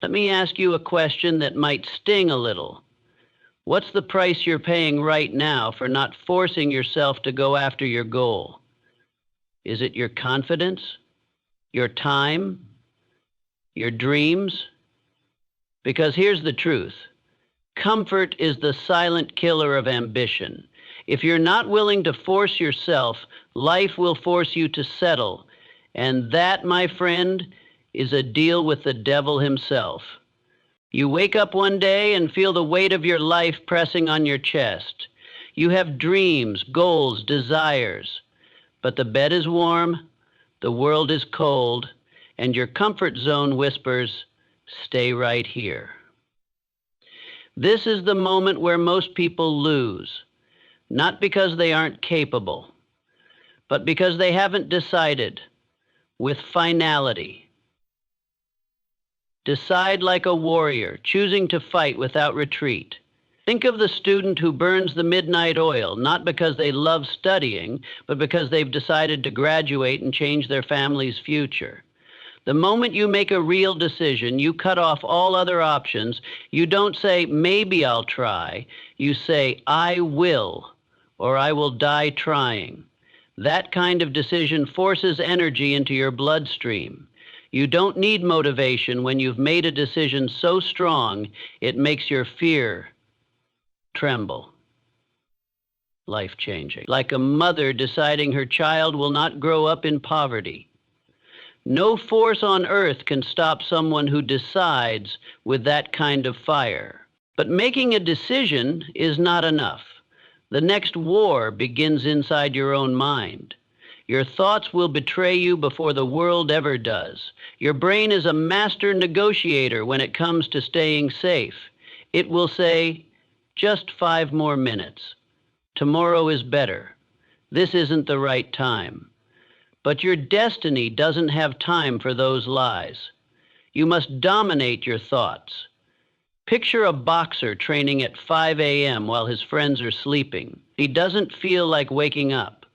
Let me ask you a question that might sting a little. What's the price you're paying right now for not forcing yourself to go after your goal? Is it your confidence, your time, your dreams? Because here's the truth. Comfort is the silent killer of ambition. If you're not willing to force yourself, life will force you to settle. And that, my friend, is a deal with the devil himself. You wake up one day and feel the weight of your life pressing on your chest. You have dreams, goals, desires. But the bed is warm, the world is cold, and your comfort zone whispers, stay right here. This is the moment where most people lose, not because they aren't capable, but because they haven't decided with finality. Decide like a warrior, choosing to fight without retreat. Think of the student who burns the midnight oil, not because they love studying, but because they've decided to graduate and change their family's future. The moment you make a real decision, you cut off all other options. You don't say, maybe I'll try. You say, I will, or I will die trying. That kind of decision forces energy into your bloodstream. You don't need motivation when you've made a decision so strong it makes your fear tremble. Life-changing. Like a mother deciding her child will not grow up in poverty. No force on earth can stop someone who decides with that kind of fire. But making a decision is not enough. The next war begins inside your own mind. Your thoughts will betray you before the world ever does. Your brain is a master negotiator when it comes to staying safe. It will say, just 5 more minutes. Tomorrow is better. This isn't the right time. But your destiny doesn't have time for those lies. You must dominate your thoughts. Picture a boxer training at 5 a.m. while his friends are sleeping. He doesn't feel like waking up,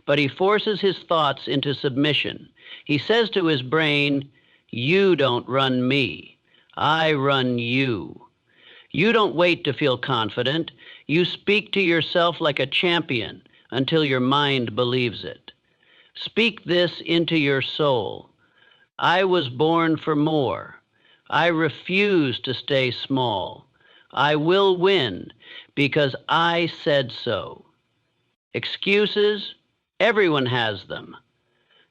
but he forces his thoughts into submission. He says to his brain, you don't run me, I run you. You don't wait to feel confident. You speak to yourself like a champion until your mind believes it. Speak this into your soul. I was born for more. I refuse to stay small. I will win because I said so. Excuses? Everyone has them.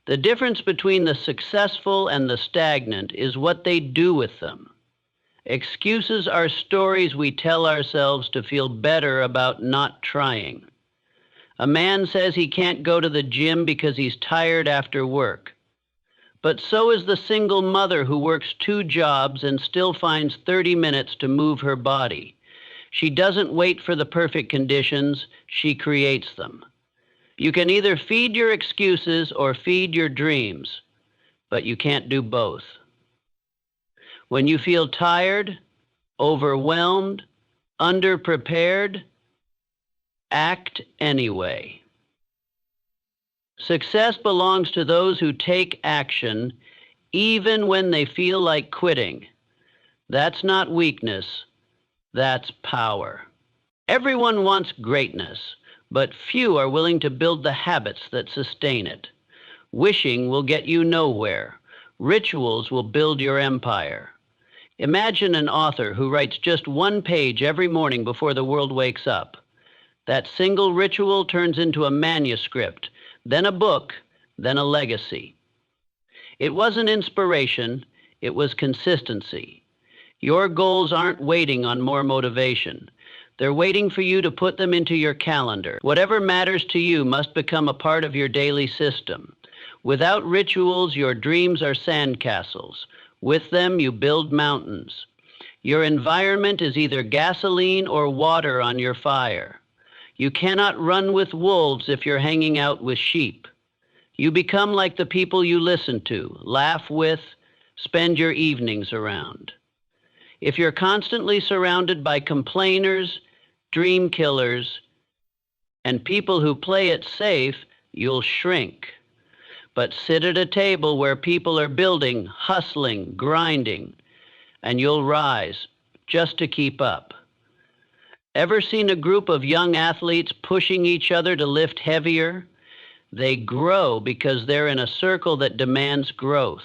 The difference between the successful and the stagnant is what they do with them. Excuses are stories we tell ourselves to feel better about not trying. A man says he can't go to the gym because he's tired after work. But so is the single mother who works 2 jobs and still finds 30 minutes to move her body. She doesn't wait for the perfect conditions, she creates them. You can either feed your excuses or feed your dreams, but you can't do both. When you feel tired, overwhelmed, underprepared, act anyway. Success belongs to those who take action even when they feel like quitting. That's not weakness, that's power. Everyone wants greatness, but few are willing to build the habits that sustain it. Wishing will get you nowhere. Rituals will build your empire. Imagine an author who writes just 1 page every morning before the world wakes up. That single ritual turns into a manuscript, then a book, then a legacy. It wasn't inspiration, it was consistency. Your goals aren't waiting on more motivation. They're waiting for you to put them into your calendar. Whatever matters to you must become a part of your daily system. Without rituals, your dreams are sandcastles. With them, you build mountains. Your environment is either gasoline or water on your fire. You cannot run with wolves if you're hanging out with sheep. You become like the people you listen to, laugh with, spend your evenings around. If you're constantly surrounded by complainers, dream killers, and people who play it safe, you'll shrink. But sit at a table where people are building, hustling, grinding. and you'll rise just to keep up. Ever seen a group of young athletes pushing each other to lift heavier? They grow because they're in a circle that demands growth.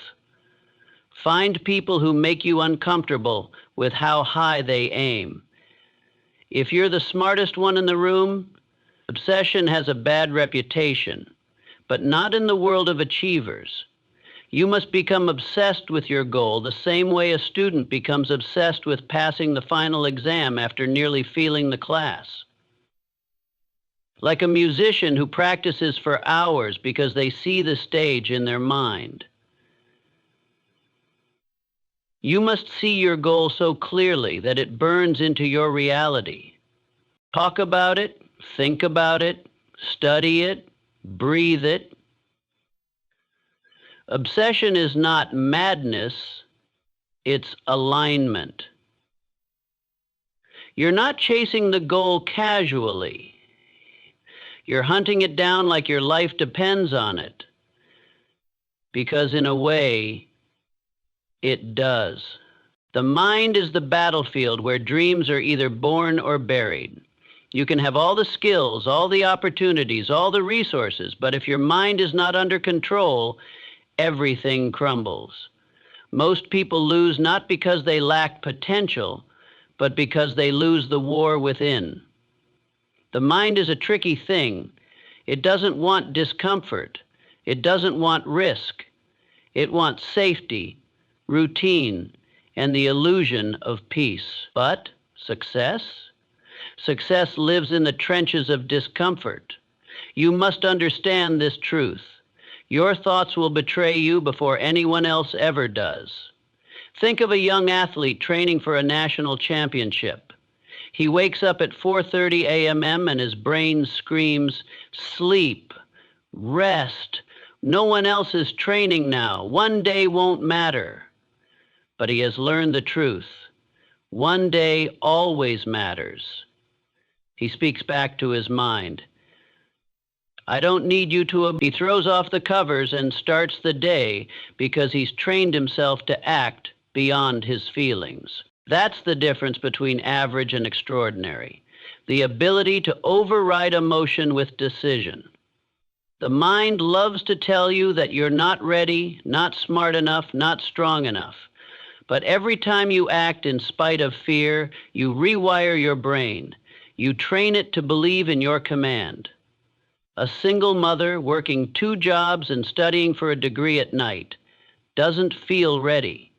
Find people who make you uncomfortable with how high they aim. If you're the smartest one in the room, obsession has a bad reputation, but not in the world of achievers. You must become obsessed with your goal the same way a student becomes obsessed with passing the final exam after nearly failing the class. Like a musician who practices for hours because they see the stage in their mind. You must see your goal so clearly that it burns into your reality. Talk about it, think about it, study it, breathe it. Obsession is not madness, it's alignment. You're not chasing the goal casually. You're hunting it down like your life depends on it. Because in a way, it does. The mind is the battlefield where dreams are either born or buried. You can have all the skills, all the opportunities, all the resources, but if your mind is not under control, everything crumbles. Most people lose not because they lack potential, but because they lose the war within. The mind is a tricky thing. It doesn't want discomfort. It doesn't want risk. It wants safety, routine, and the illusion of peace. But success? Success lives in the trenches of discomfort. You must understand this truth. Your thoughts will betray you before anyone else ever does. Think of a young athlete training for a national championship. He wakes up at 4:30 a.m. and his brain screams, sleep, rest. No one else is training now. One day won't matter. But he has learned the truth. One day always matters. He speaks back to his mind. I don't need you to. He throws off the covers and starts the day because he's trained himself to act beyond his feelings. That's the difference between average and extraordinary. The ability to override emotion with decision. The mind loves to tell you that you're not ready, not smart enough, not strong enough. But every time you act in spite of fear, you rewire your brain. You train it to believe in your command. A single mother working 2 jobs and studying for a degree at night doesn't feel ready,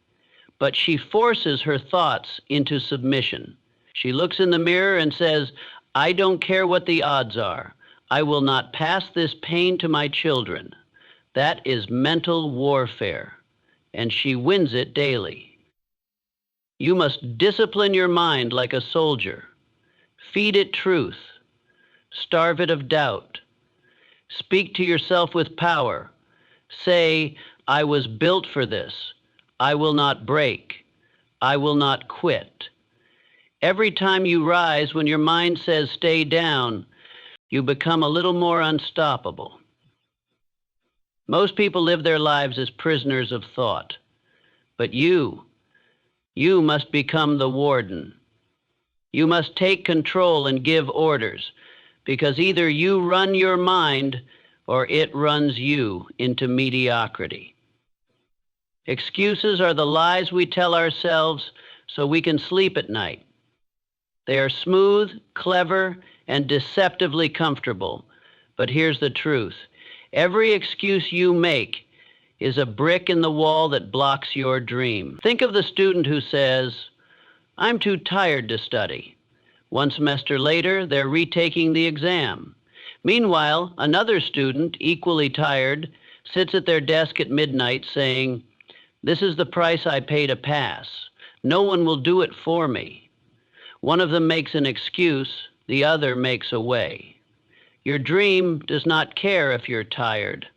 but she forces her thoughts into submission. She looks in the mirror and says, I don't care what the odds are. I will not pass this pain to my children. That is mental warfare, and she wins it daily. You must discipline your mind like a soldier. Feed it truth. Starve it of doubt. Speak to yourself with power. Say, I was built for this. I will not break. I will not quit. Every time you rise when your mind says stay down, you become a little more unstoppable. Most people live their lives as prisoners of thought. But you must become the warden. You must take control and give orders, because either you run your mind or it runs you into mediocrity. Excuses are the lies we tell ourselves so we can sleep at night. They are smooth, clever, and deceptively comfortable. But here's the truth. Every excuse you make is a brick in the wall that blocks your dream. Think of the student who says, I'm too tired to study. One semester later, they're retaking the exam. Meanwhile, another student, equally tired, sits at their desk at midnight saying, this is the price I pay to pass. No one will do it for me. One of them makes an excuse, the other makes a way. Your dream does not care if you're tired.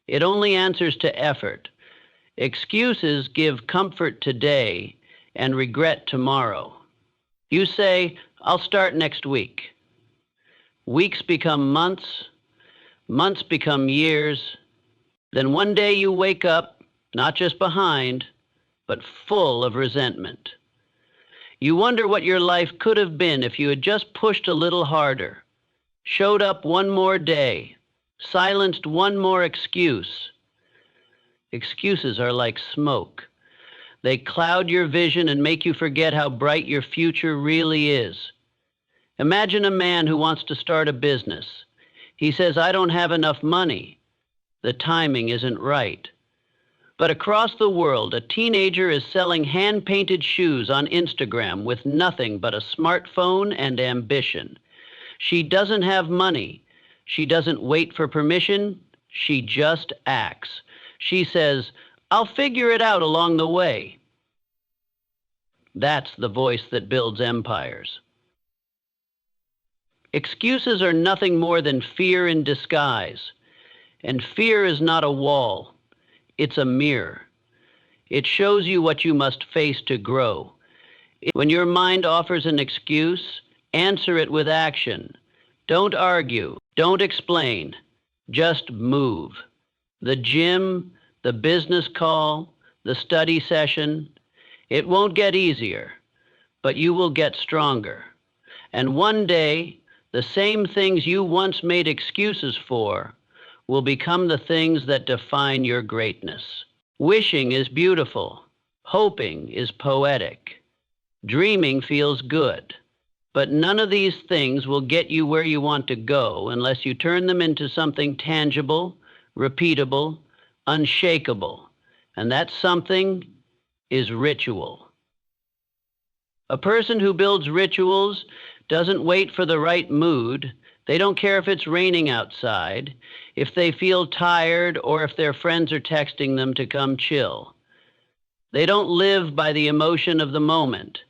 It only answers to effort. Excuses give comfort today and regret tomorrow. You say, I'll start next week. Weeks become months, months become years. Then one day you wake up, not just behind, but full of resentment. You wonder what your life could have been if you had just pushed a little harder, showed up one more day, silenced one more excuse. Excuses are like smoke. They cloud your vision and make you forget how bright your future really is. Imagine a man who wants to start a business. He says, "I don't have enough money. The timing isn't right." But across the world, a teenager is selling hand-painted shoes on Instagram with nothing but a smartphone and ambition. She doesn't have money. She doesn't wait for permission. She just acts. She says, "I'll figure it out along the way." That's the voice that builds empires. Excuses are nothing more than fear in disguise. And fear is not a wall. It's a mirror. It shows you what you must face to grow. When your mind offers an excuse, answer it with action. Don't argue. Don't explain. Just move. The gym, the business call, the study session, it won't get easier, but you will get stronger. And one day, the same things you once made excuses for will become the things that define your greatness. Wishing is beautiful. Hoping is poetic. Dreaming feels good. But none of these things will get you where you want to go unless you turn them into something tangible, repeatable, unshakable. And that something is ritual. A person who builds rituals doesn't wait for the right mood. They don't care if it's raining outside, if they feel tired, or if their friends are texting them to come chill. They don't live by the emotion of the moment.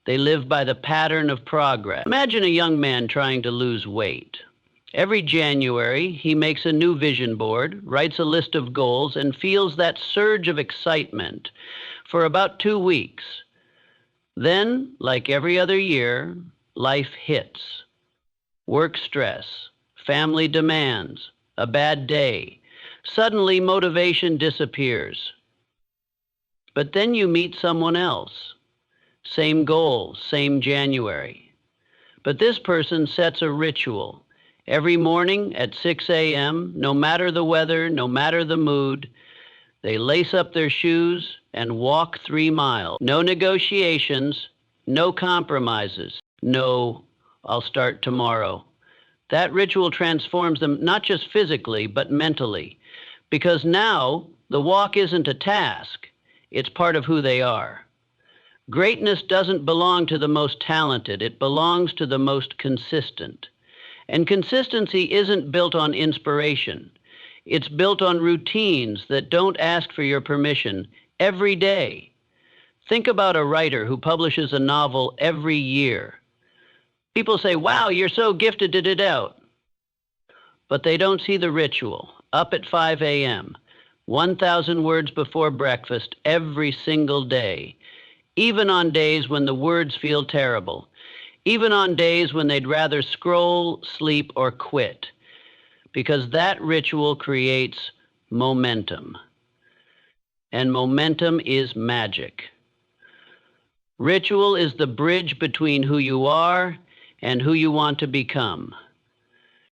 They live by the pattern of progress. Imagine a young man trying to lose weight. Every January, he makes a new vision board, writes a list of goals, and feels that surge of excitement for about 2 weeks. Then, like every other year, life hits. Work stress, family demands, a bad day. Suddenly, motivation disappears. But then you meet someone else. Same goals, same January. But this person sets a ritual. Every morning at 6 a.m., no matter the weather, no matter the mood, they lace up their shoes and walk 3 miles. No negotiations, no compromises, no, "I'll start tomorrow." That ritual transforms them not just physically, but mentally. Because now, the walk isn't a task. It's part of who they are. Greatness doesn't belong to the most talented. It belongs to the most consistent. And consistency isn't built on inspiration. It's built on routines that don't ask for your permission every day. Think about a writer who publishes a novel every year. People say, "Wow, you're so gifted to it out." But they don't see the ritual. Up at 5 a.m., 1,000 words before breakfast every single day, even on days when the words feel terrible, even on days when they'd rather scroll, sleep, or quit, because that ritual creates momentum. And momentum is magic. Ritual is the bridge between who you are and who you want to become.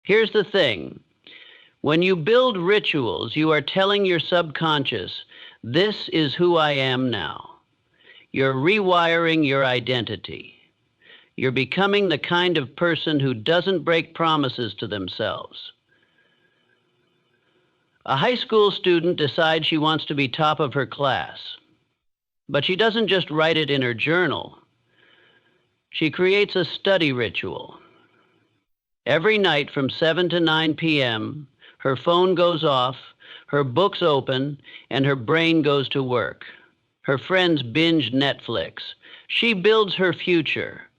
Here's the thing. When you build rituals, you are telling your subconscious, "This is who I am now." You're rewiring your identity. You're becoming the kind of person who doesn't break promises to themselves. A high school student decides she wants to be top of her class, but she doesn't just write it in her journal. She creates a study ritual. Every night from 7 to 9 p.m., her phone goes off, her books open, and her brain goes to work. Her friends binge Netflix. She builds her future.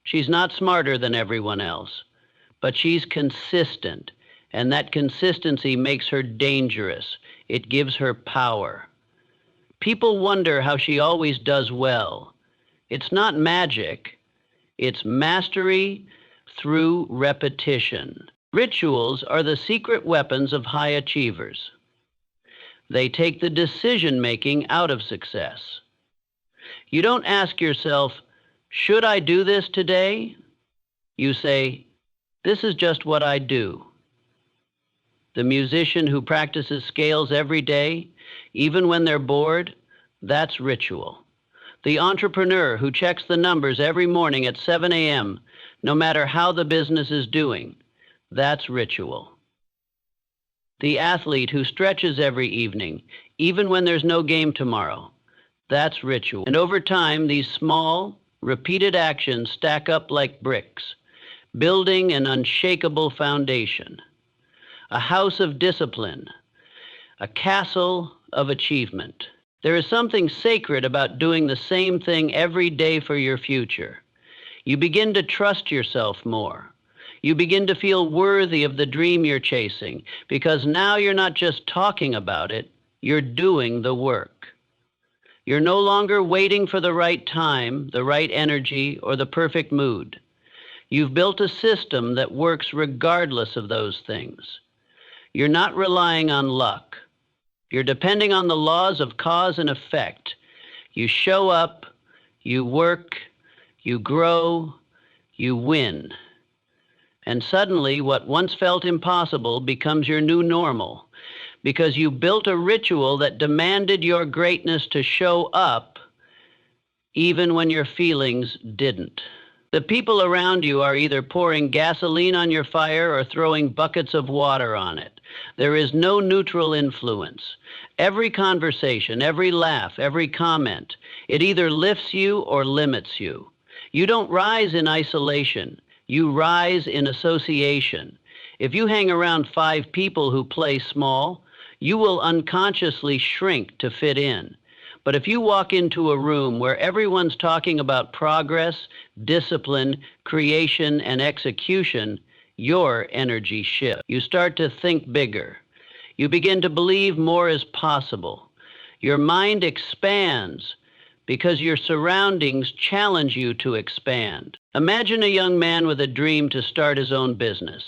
She's not smarter than everyone else, but she's consistent, and that consistency makes her dangerous. It gives her power. People wonder how she always does well. It's not magic. It's mastery through repetition. Rituals are the secret weapons of high achievers. They take the decision-making out of success. You don't ask yourself, should I do this today? You say, this is just what I do. The musician who practices scales every day, even when they're bored, that's ritual. The entrepreneur who checks the numbers every morning at 7 a.m., no matter how the business is doing, that's ritual. The athlete who stretches every evening, even when there's no game tomorrow, that's ritual. And over time, these small, repeated actions stack up like bricks, building an unshakable foundation, a house of discipline, a castle of achievement. There is something sacred about doing the same thing every day for your future. You begin to trust yourself more. You begin to feel worthy of the dream you're chasing, because now you're not just talking about it, you're doing the work. You're no longer waiting for the right time, the right energy, or the perfect mood. You've built a system that works regardless of those things. You're not relying on luck. You're depending on the laws of cause and effect. You show up, you work, you grow, you win. And suddenly, what once felt impossible becomes your new normal, because you built a ritual that demanded your greatness to show up even when your feelings didn't. The people around you are either pouring gasoline on your fire or throwing buckets of water on it. There is no neutral influence. Every conversation, every laugh, every comment, it either lifts you or limits you. You don't rise in isolation. You rise in association. If you hang around 5 people who play small, you will unconsciously shrink to fit in. But if you walk into a room where everyone's talking about progress, discipline, creation, and execution, your energy shifts. You start to think bigger. You begin to believe more is possible. Your mind expands because your surroundings challenge you to expand. Imagine a young man with a dream to start his own business,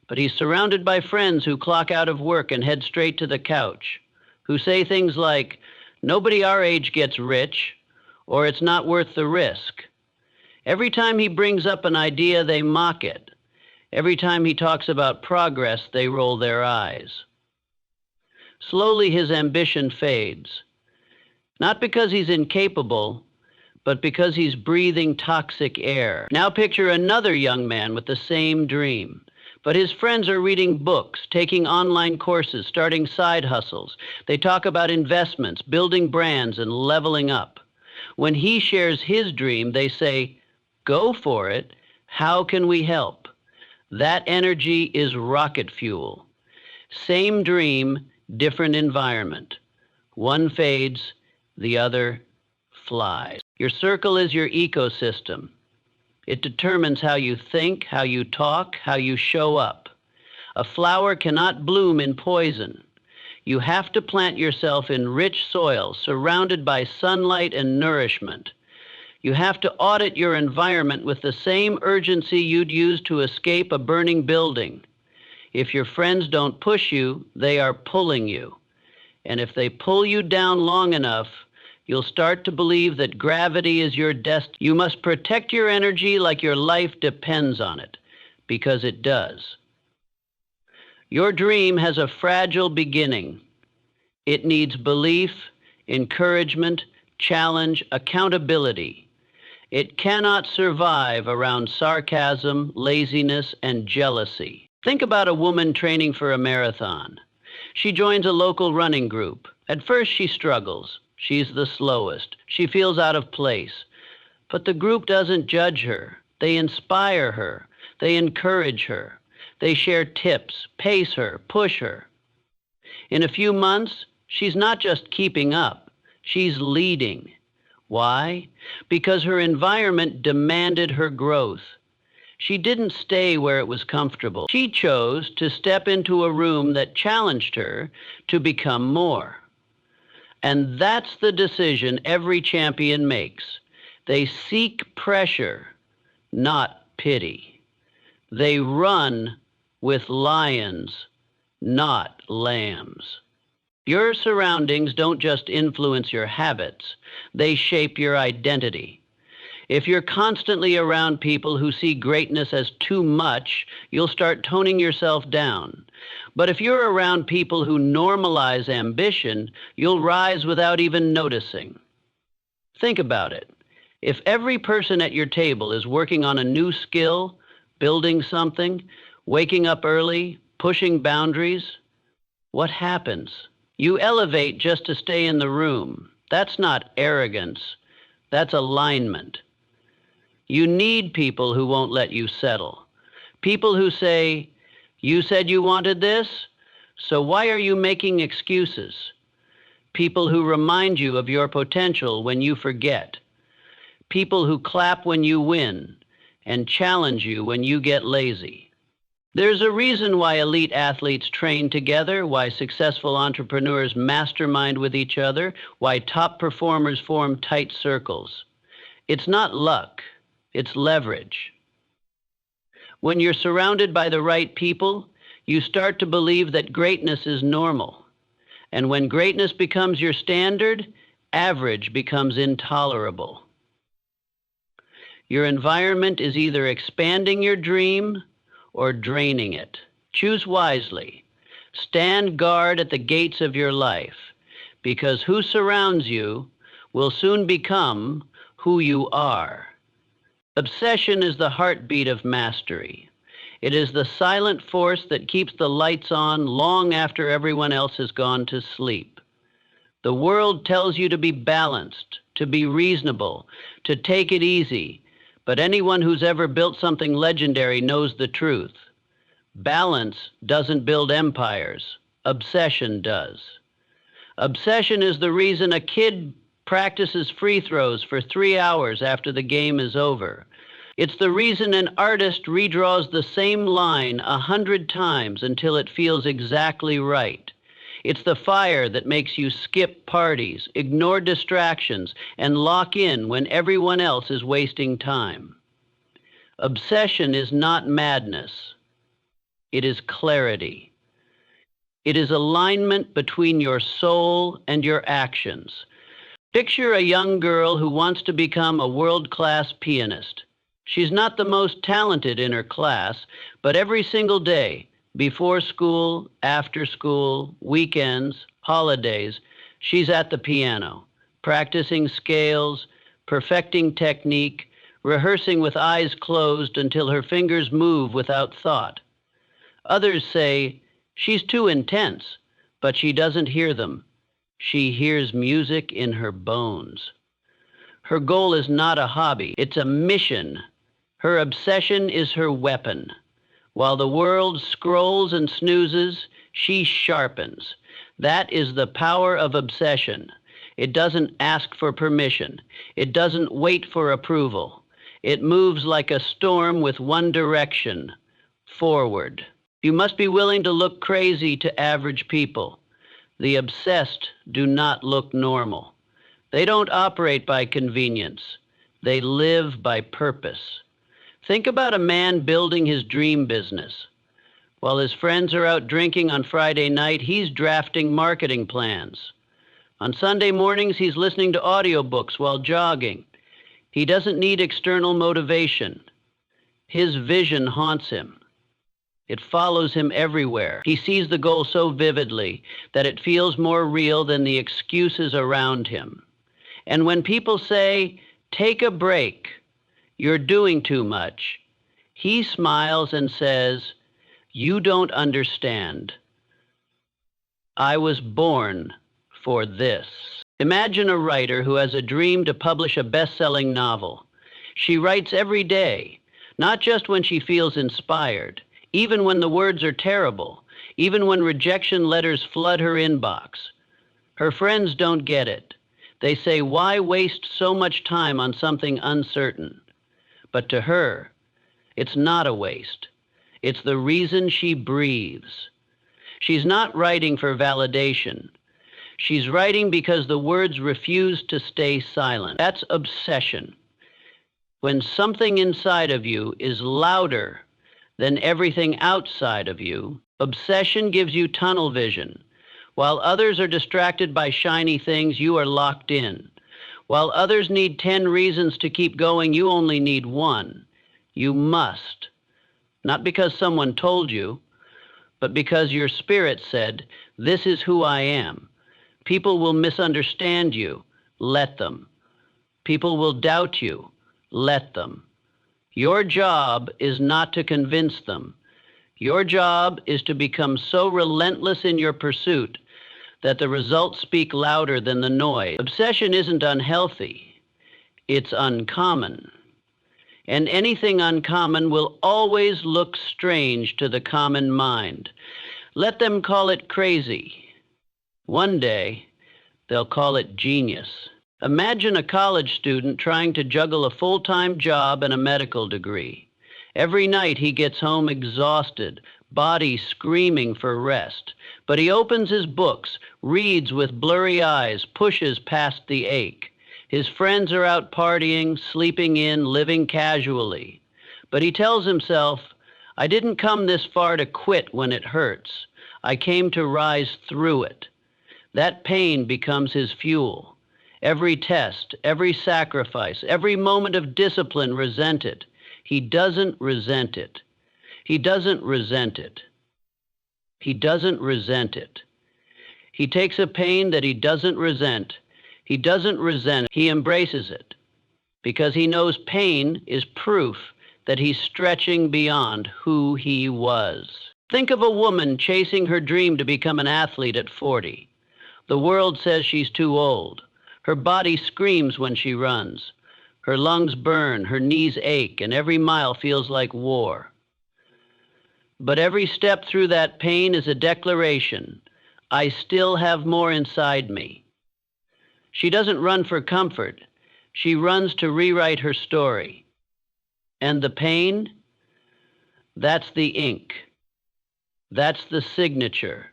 but he's surrounded by friends who clock out of work and head straight to the couch, who say things like, nobody our age gets rich, or it's not worth the risk. Every time he brings up an idea, they mock it. Every time he talks about progress, they roll their eyes. Slowly, his ambition fades. Not because he's incapable, but because he's breathing toxic air. Now picture another young man with the same dream. But his friends are reading books, taking online courses, starting side hustles. They talk about investments, building brands, and leveling up. When he shares his dream, they say, go for it. How can we help? That energy is rocket fuel. Same dream, different environment. One fades, the other flies. Your circle is your ecosystem. It determines how you think, how you talk, how you show up. A flower cannot bloom in poison. You have to plant yourself in rich soil, surrounded by sunlight and nourishment. You have to audit your environment with the same urgency you'd use to escape a burning building. If your friends don't push you, they are pulling you. And if they pull you down long enough, you'll start to believe that gravity is your destiny. You must protect your energy like your life depends on it, because it does. Your dream has a fragile beginning. It needs belief, encouragement, challenge, accountability. It cannot survive around sarcasm, laziness, and jealousy. Think about a woman training for a marathon. She joins a local running group. At first, she struggles. She's the slowest. She feels out of place. But the group doesn't judge her. They inspire her. They encourage her. They share tips, pace her, push her. In a few months, she's not just keeping up. She's leading. Why? Because her environment demanded her growth. She didn't stay where it was comfortable. She chose to step into a room that challenged her to become more. And that's the decision every champion makes. They seek pressure, not pity. They run with lions, not lambs. Your surroundings don't just influence your habits, they shape your identity. If you're constantly around people who see greatness as too much, you'll start toning yourself down. But if you're around people who normalize ambition, you'll rise without even noticing. Think about it. If every person at your table is working on a new skill, building something, waking up early, pushing boundaries, what happens? You elevate just to stay in the room. That's not arrogance. That's alignment. You need people who won't let you settle. People who say, "You said you wanted this, so why are you making excuses?" People who remind you of your potential when you forget. People who clap when you win and challenge you when you get lazy. There's a reason why elite athletes train together, why successful entrepreneurs mastermind with each other, why top performers form tight circles. It's not luck, it's leverage. When you're surrounded by the right people, you start to believe that greatness is normal. And when greatness becomes your standard, average becomes intolerable. Your environment is either expanding your dream or draining it. Choose wisely. Stand guard at the gates of your life, because who surrounds you will soon become who you are. Obsession is the heartbeat of mastery. It is the silent force that keeps the lights on long after everyone else has gone to sleep. The world tells you to be balanced, to be reasonable, to take it easy, but anyone who's ever built something legendary knows the truth. Balance doesn't build empires. Obsession does. Obsession is the reason a kid practices free throws for 3 hours after the game is over. It's the reason an artist redraws the same line 100 times until it feels exactly right. It's the fire that makes you skip parties, ignore distractions, and lock in when everyone else is wasting time. Obsession is not madness. It is clarity. It is alignment between your soul and your actions. Picture a young girl who wants to become a world-class pianist. She's not the most talented in her class, but every single day, before school, after school, weekends, holidays, she's at the piano, practicing scales, perfecting technique, rehearsing with eyes closed until her fingers move without thought. Others say, she's too intense, but she doesn't hear them. She hears music in her bones. Her goal is not a hobby, it's a mission. Her obsession is her weapon. While the world scrolls and snoozes, she sharpens. That is the power of obsession. It doesn't ask for permission. It doesn't wait for approval. It moves like a storm with one direction, forward. You must be willing to look crazy to average people. The obsessed do not look normal. They don't operate by convenience. They live by purpose. Think about a man building his dream business. While his friends are out drinking on Friday night, he's drafting marketing plans. On Sunday mornings, he's listening to audiobooks while jogging. He doesn't need external motivation. His vision haunts him. It follows him everywhere. He sees the goal so vividly that it feels more real than the excuses around him. And when people say, "Take a break, you're doing too much," he smiles and says, "You don't understand. I was born for this." Imagine a writer who has a dream to publish a best-selling novel. She writes every day, not just when she feels inspired, even when the words are terrible, even when rejection letters flood her inbox. Her friends don't get it. They say, "Why waste so much time on something uncertain?" But to her, it's not a waste. It's the reason she breathes. She's not writing for validation. She's writing because the words refuse to stay silent. That's obsession. When something inside of you is louder than everything outside of you, obsession gives you tunnel vision. While others are distracted by shiny things, you are locked in. While others need 10 reasons to keep going, you only need one. You must. Not because someone told you, but because your spirit said, "This is who I am." People will misunderstand you. Let them. People will doubt you. Let them. Your job is not to convince them. Your job is to become so relentless in your pursuit that the results speak louder than the noise. Obsession isn't unhealthy. It's uncommon. And anything uncommon will always look strange to the common mind. Let them call it crazy. One day, they'll call it genius. Imagine a college student trying to juggle a full-time job and a medical degree. Every night he gets home exhausted, body screaming for rest. But he opens his books, reads with blurry eyes, pushes past the ache. His friends are out partying, sleeping in, living casually. But he tells himself, "I didn't come this far to quit when it hurts. I came to rise through it." That pain becomes his fuel. Every test, every sacrifice, every moment of discipline resented. He doesn't resent it. He doesn't resent it. He doesn't resent it. He takes a pain that he doesn't resent. He doesn't resent it. He embraces it because he knows pain is proof that he's stretching beyond who he was. Think of a woman chasing her dream to become an athlete at 40. The world says she's too old. Her body screams when she runs. Her lungs burn, her knees ache, and every mile feels like war. But every step through that pain is a declaration. I still have more inside me. She doesn't run for comfort. She runs to rewrite her story. And the pain? That's the ink. That's the signature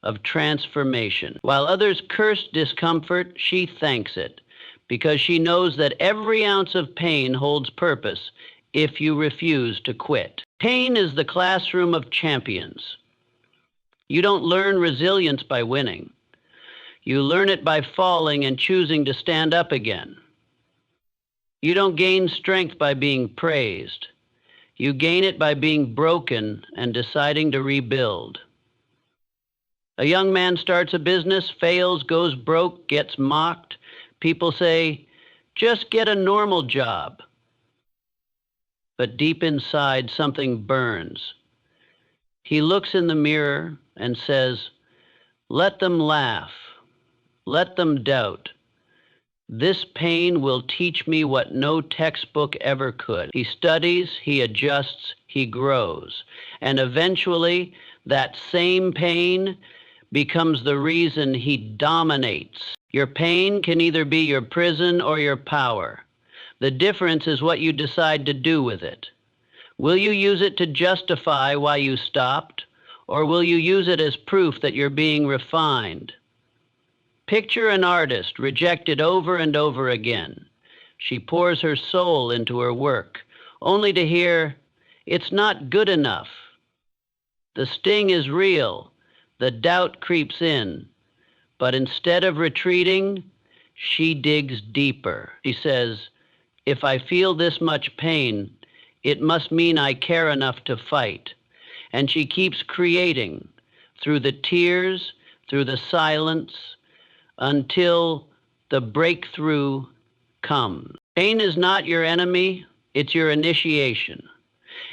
of transformation. While others curse discomfort, she thanks it because she knows that every ounce of pain holds purpose if you refuse to quit. Pain is the classroom of champions. You don't learn resilience by winning. You learn it by falling and choosing to stand up again. You don't gain strength by being praised. You gain it by being broken and deciding to rebuild. A young man starts a business, fails, goes broke, gets mocked. People say, "Just get a normal job." But deep inside, something burns. He looks in the mirror and says, "Let them laugh. Let them doubt. This pain will teach me what no textbook ever could." He studies, he adjusts, he grows. And eventually, that same pain becomes the reason he dominates. Your pain can either be your prison or your power. The difference is what you decide to do with it. Will you use it to justify why you stopped, or will you use it as proof that you're being refined? Picture an artist rejected over and over again. She pours her soul into her work, only to hear, "It's not good enough." The sting is real. The doubt creeps in. But instead of retreating, she digs deeper. She says, "If I feel this much pain, it must mean I care enough to fight." And she keeps creating through the tears, through the silence, until the breakthrough comes. Pain is not your enemy, it's your initiation.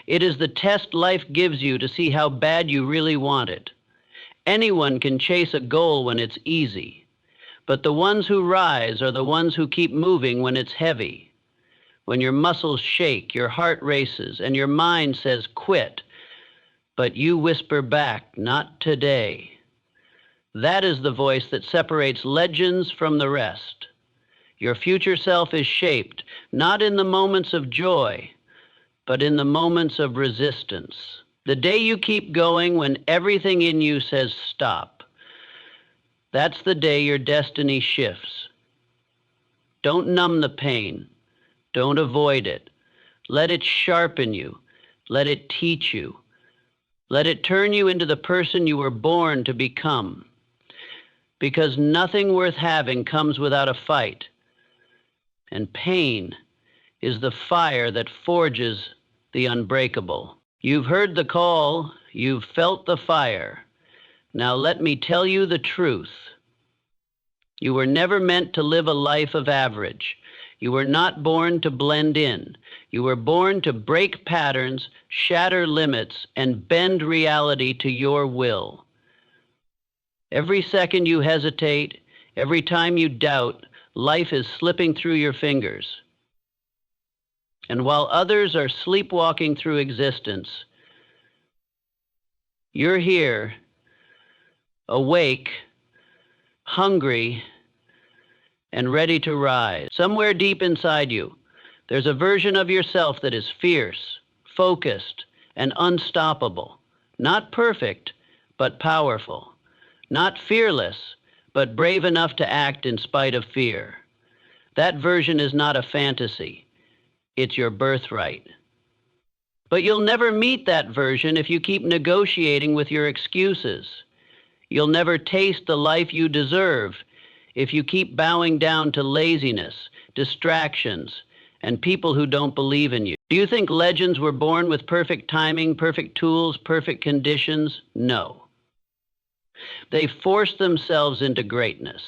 It is the test life gives you to see how bad you really want it. Anyone can chase a goal when it's easy, but the ones who rise are the ones who keep moving when it's heavy. When your muscles shake, your heart races, and your mind says quit, but you whisper back, "Not today." That is the voice that separates legends from the rest. Your future self is shaped not in the moments of joy, but in the moments of resistance. The day you keep going when everything in you says stop, that's the day your destiny shifts. Don't numb the pain. Don't avoid it. Let it sharpen you. Let it teach you. Let it turn you into the person you were born to become. Because nothing worth having comes without a fight. And pain is the fire that forges the unbreakable. You've heard the call, you've felt the fire. Now let me tell you the truth. You were never meant to live a life of average. You were not born to blend in. You were born to break patterns, shatter limits, and bend reality to your will. Every second you hesitate, every time you doubt, life is slipping through your fingers. And while others are sleepwalking through existence, you're here, awake, hungry, and ready to rise. Somewhere deep inside you, there's a version of yourself that is fierce, focused, and unstoppable. Not perfect, but powerful. Not fearless, but brave enough to act in spite of fear. That version is not a fantasy. It's your birthright. But you'll never meet that version if you keep negotiating with your excuses. You'll never taste the life you deserve if you keep bowing down to laziness, distractions, and people who don't believe in you. Do you think legends were born with perfect timing, perfect tools, perfect conditions? No. They forced themselves into greatness.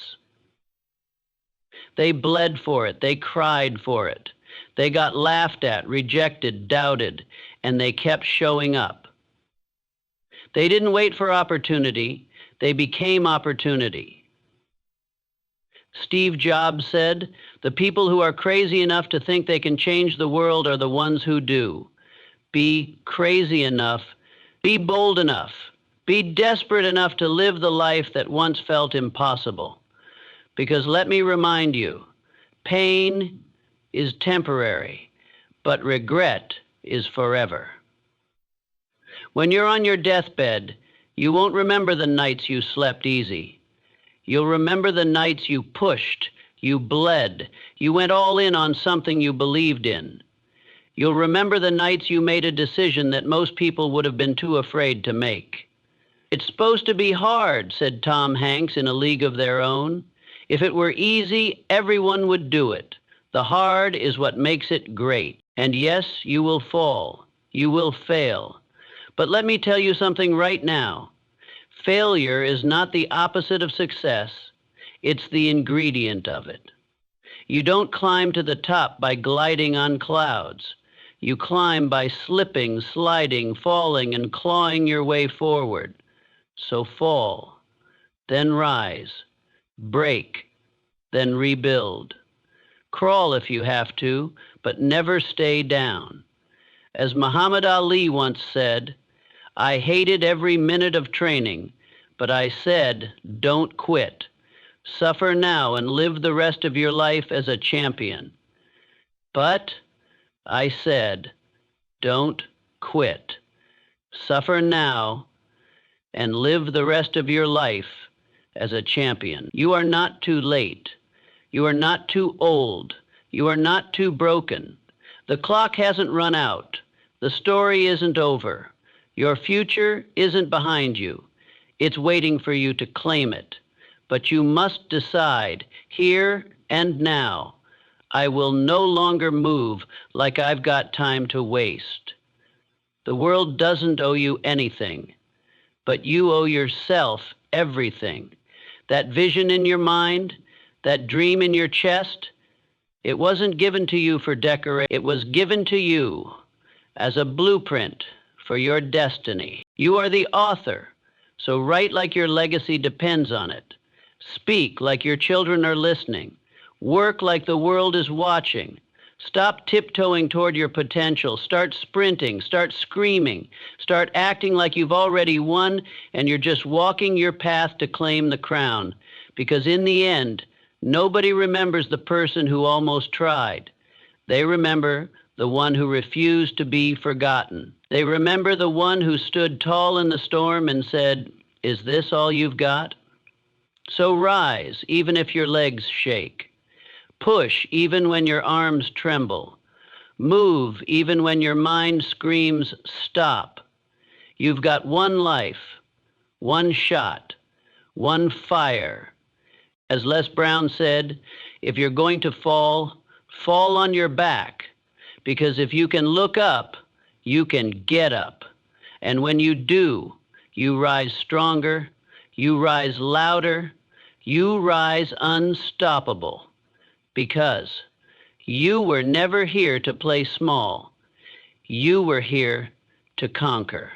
They bled for it. They cried for it. They got laughed at, rejected, doubted, and they kept showing up. They didn't wait for opportunity. They became opportunity. Steve Jobs said, "The people who are crazy enough to think they can change the world are the ones who do." Be crazy enough, be bold enough, be desperate enough to live the life that once felt impossible. Because let me remind you, pain is temporary, but regret is forever. When you're on your deathbed, you won't remember the nights you slept easy. You'll remember the nights you pushed, you bled, you went all in on something you believed in. You'll remember the nights you made a decision that most people would have been too afraid to make. "It's supposed to be hard," said Tom Hanks in A League of Their Own. "If it were easy, everyone would do it. The hard is what makes it great. And yes, you will fall. You will fail. But let me tell you something right now. Failure is not the opposite of success. It's the ingredient of it. You don't climb to the top by gliding on clouds. You climb by slipping, sliding, falling, and clawing your way forward. So fall, then rise, break, then rebuild. Crawl if you have to, but never stay down. As Muhammad Ali once said, "I hated every minute of training, but I said, don't quit. Suffer now and live the rest of your life as a champion. But I said, don't quit. Suffer now and live the rest of your life as a champion." You are not too late. You are not too old. You are not too broken. The clock hasn't run out. The story isn't over. Your future isn't behind you. It's waiting for you to claim it. But you must decide, here and now, I will no longer move like I've got time to waste. The world doesn't owe you anything, but you owe yourself everything. That vision in your mind, that dream in your chest, it wasn't given to you for decoration. It was given to you as a blueprint for your destiny. You are the author, so write like your legacy depends on it. Speak like your children are listening. Work like the world is watching. Stop tiptoeing toward your potential. Start sprinting. Start screaming. Start acting like you've already won and you're just walking your path to claim the crown. Because in the end, nobody remembers the person who almost tried. They remember the one who refused to be forgotten. They remember the one who stood tall in the storm and said, "Is this all you've got?" So rise, even if your legs shake. Push, even when your arms tremble. Move, even when your mind screams, "Stop." You've got one life, one shot, one fire. As Les Brown said, if you're going to fall, fall on your back, because if you can look up, you can get up. And when you do, you rise stronger, you rise louder, you rise unstoppable, because you were never here to play small. You were here to conquer.